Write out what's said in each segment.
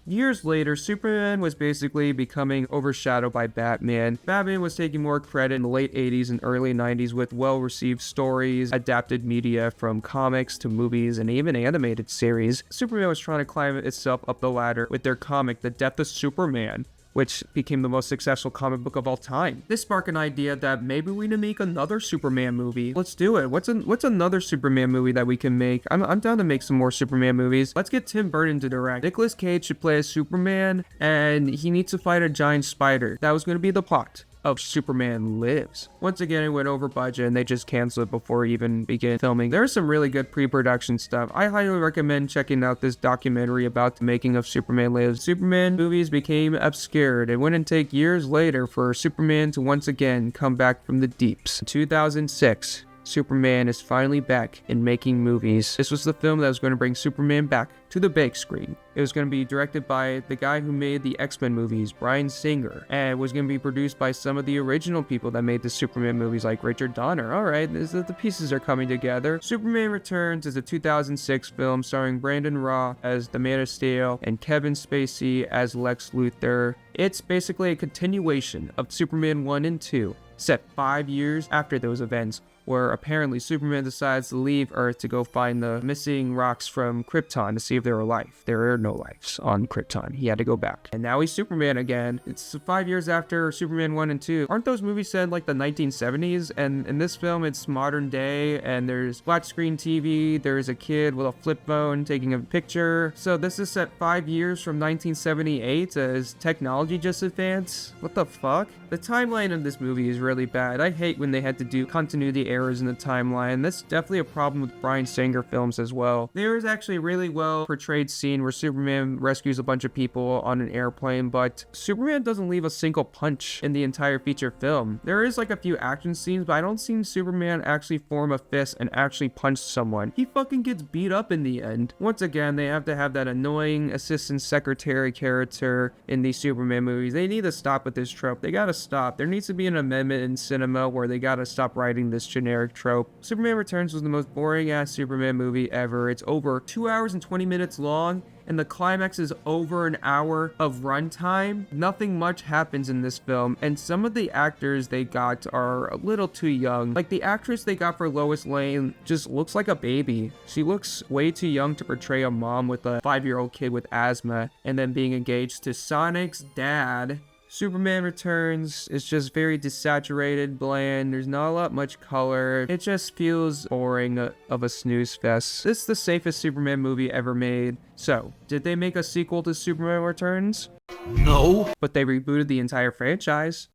Years later, Superman was basically becoming overshadowed by Batman. Batman was taking more credit in the late 80s and early 90s with well-received stories, adapted media from comics to movies, and even animated series. Superman was trying to climb itself up the ladder with their comic, The Death of Superman, which became the most successful comic book of all time. This sparked an idea that maybe we need to make another Superman movie. Let's do it. What's another Superman movie that we can make? I'm down to make some more Superman movies. Let's get Tim Burton to direct. Nicolas Cage should play as Superman, and he needs to fight a giant spider. That was going to be the plot of Superman Lives. Once again, it went over budget and they just canceled it before even began filming. There's some really good pre-production stuff. I highly recommend checking out this documentary about the making of Superman Lives. Superman movies became obscured. It wouldn't take years later for Superman to once again come back from the deeps. In 2006, Superman is finally back in making movies. This was the film that was going to bring Superman back to the big screen. It was going to be directed by the guy who made the X-Men movies, Bryan Singer, and it was going to be produced by some of the original people that made the Superman movies like Richard Donner. Alright, the pieces are coming together. Superman Returns is a 2006 film starring Brandon Routh as the Man of Steel and Kevin Spacey as Lex Luthor. It's basically a continuation of Superman 1 and 2, set 5 years after those events, where apparently Superman decides to leave Earth to go find the missing rocks from Krypton to see if they're alive. There are no lives on Krypton. He had to go back. And now he's Superman again. It's 5 years after Superman 1 and 2. Aren't those movies set in like the 1970s? And in this film, it's modern day, and there's flat screen TV. There's a kid with a flip phone taking a picture. So this is set 5 years from 1978. Is technology just advanced? What the fuck? The timeline of this movie is really bad. I hate when they had to do continuity errors in the timeline. That's definitely a problem with Bryan Singer films as well. There is actually a really well portrayed scene where Superman rescues a bunch of people on an airplane, but Superman doesn't leave a single punch in the entire feature film. There is like a few action scenes, but I don't see Superman actually form a fist and actually punch someone. He fucking gets beat up in the end. Once again, they have to have that annoying assistant secretary character in these Superman movies. They need to stop with this trope. They gotta stop. There needs to be an amendment in cinema where they gotta stop writing this generic trope. Superman Returns was the most boring ass Superman movie ever. It's over 2 hours and 20 minutes long, and the climax is over an hour of runtime. Nothing much happens in this film, and some of the actors they got are a little too young. Like the actress they got for Lois Lane just looks like a baby. She looks way too young to portray a mom with a 5-year-old kid with asthma and then being engaged to Sonic's dad. Superman Returns is just very desaturated, bland. There's not a lot much color. It just feels boring of a snooze fest. This is the safest Superman movie ever made. So, did they make a sequel to Superman Returns? No. But they rebooted the entire franchise.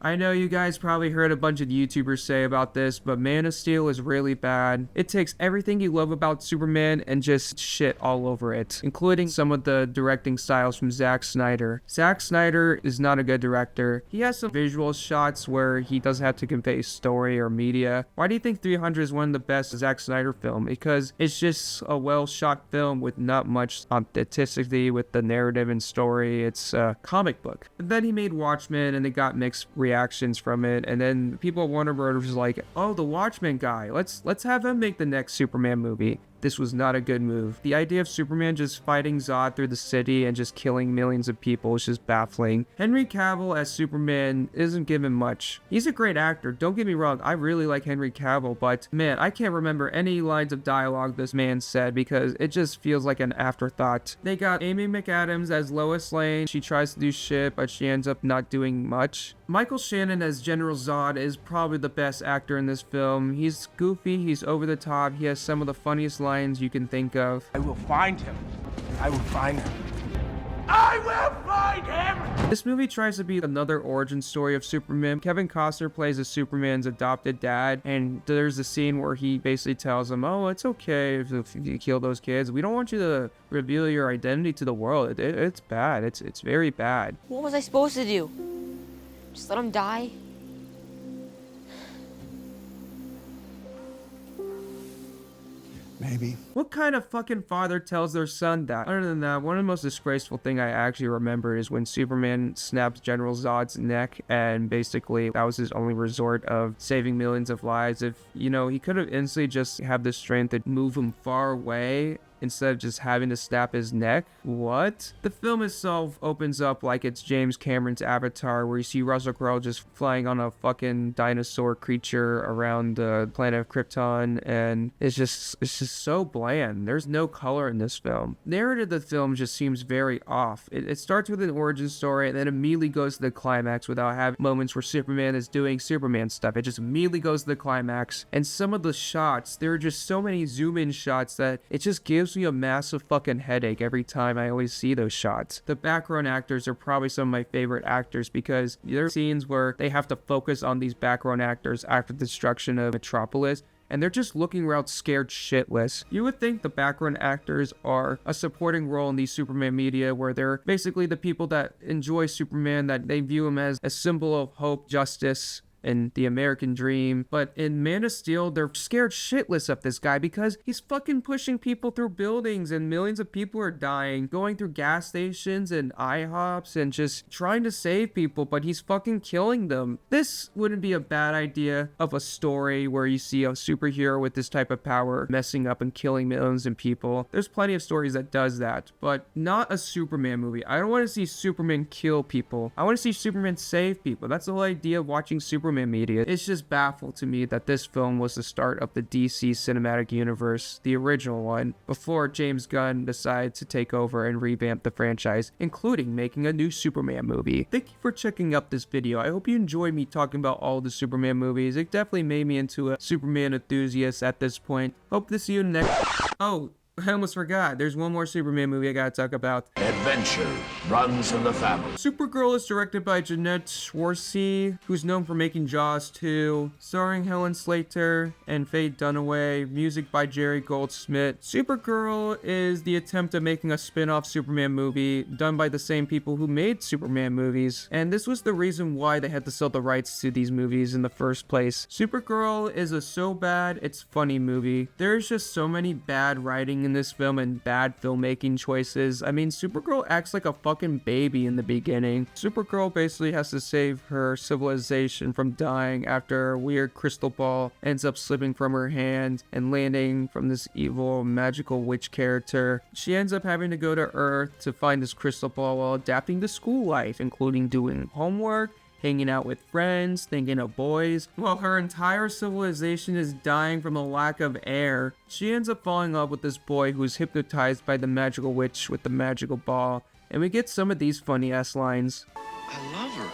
I know you guys probably heard a bunch of YouTubers say about this, but Man of Steel is really bad. It takes everything you love about Superman and just shit all over it, including some of the directing styles from Zack Snyder. Zack Snyder is not a good director. He has some visual shots where he doesn't have to convey story or media. Why do you think 300 is one of the best Zack Snyder film? Because it's just a well-shot film with not much authenticity with the narrative and story. It's a comic book. And then he made Watchmen, and it got mixed reactions from it, and then people at Warner Bros. Was like, oh, the Watchmen guy, let's have him make the next Superman movie. This was not a good move. The idea of Superman just fighting Zod through the city and just killing millions of people is just baffling. Henry Cavill as Superman isn't given much. He's a great actor, don't get me wrong, I really like Henry Cavill, but man, I can't remember any lines of dialogue this man said because it just feels like an afterthought. They got Amy McAdams as Lois Lane. She tries to do shit, but she ends up not doing much. Michael Shannon as General Zod is probably the best actor in this film. He's goofy, he's over the top, he has some of the funniest lines you can think of. I will find him. I will find him. I will find him! This movie tries to be another origin story of Superman. Kevin Costner plays as Superman's adopted dad, and there's a scene where he basically tells him, oh, it's okay if you kill those kids. We don't want you to reveal your identity to the world. It's bad. It's very bad. What was I supposed to do? Just let him die? Maybe. What kind of fucking father tells their son that? Other than that, one of the most disgraceful thing I actually remember is when Superman snapped General Zod's neck, and basically that was his only resort of saving millions of lives. If, you know, he could have instantly just have the strength to move him far away instead of just having to snap his neck. What? The film itself opens up like it's James Cameron's Avatar, where you see Russell Crowe just flying on a fucking dinosaur creature around the planet of Krypton, and it's just so bland. There's no color in this film. Narrative of the film just seems very off. It starts with an origin story and then immediately goes to the climax without having moments where Superman is doing Superman stuff. It just immediately goes to the climax, and some of the shots, there are just so many zoom in shots that it just gives me a massive fucking headache every time I always see those shots. The background actors are probably some of my favorite actors because there are scenes where they have to focus on these background actors after the destruction of Metropolis, and they're just looking around scared shitless. You would think the background actors are a supporting role in these Superman media, where they're basically the people that enjoy Superman, that they view him as a symbol of hope, justice, and the American dream. But in Man of Steel, they're scared shitless of this guy because he's fucking pushing people through buildings and millions of people are dying, going through gas stations and IHOPs and just trying to save people, but he's fucking killing them. This wouldn't be a bad idea of a story where you see a superhero with this type of power messing up and killing millions of people. There's plenty of stories that does that, but not a Superman movie. I don't want to see Superman kill people. I want to see Superman save people. That's the whole idea of watching Superman media. It's just baffled to me that this film was the start of the DC cinematic universe, the original one, before James Gunn decided to take over and revamp the franchise, including making a new Superman movie. Thank you for checking out this video. I hope you enjoyed me talking about all the Superman movies. It definitely made me into a Superman enthusiast at this point. Hope to see you next. Oh, I almost forgot. There's one more Superman movie I gotta talk about. Adventure runs in the family. Supergirl is directed by Jeanette Schwartzy, who's known for making Jaws 2, starring Helen Slater and Faye Dunaway, music by Jerry Goldsmith. Supergirl is the attempt at making a spin-off Superman movie done by the same people who made Superman movies, and this was the reason why they had to sell the rights to these movies in the first place. Supergirl is a so bad it's funny movie. There's just so many bad writing in this film and bad filmmaking choices. I mean, Supergirl acts like a fucking baby in the beginning. Supergirl basically has to save her civilization from dying after a weird crystal ball ends up slipping from her hand and landing from this evil magical witch character. She ends up having to go to Earth to find this crystal ball while adapting to school life, including doing homework, hanging out with friends, thinking of boys. While her entire civilization is dying from a lack of air, she ends up falling in love with this boy who is hypnotized by the magical witch with the magical ball. And we get some of these funny ass lines. I love her.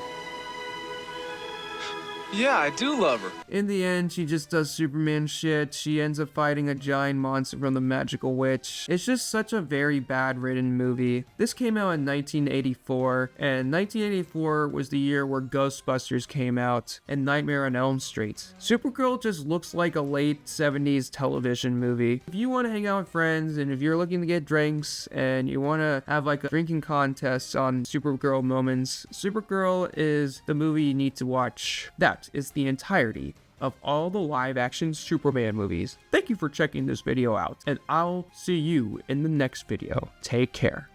Yeah, I do love her. In the end, she just does Superman shit. She ends up fighting a giant monster from the magical witch. It's just such a very bad written movie. This came out in 1984, and 1984 was the year where Ghostbusters came out and Nightmare on Elm Street. Supergirl just looks like a late 70s television movie. If you want to hang out with friends and if you're looking to get drinks and you want to have like a drinking contest on Supergirl moments, Supergirl is the movie you need to watch. That is the entirety of all the live action Superman movies. Thank you for checking this video out, and I'll see you in the next video. Take care.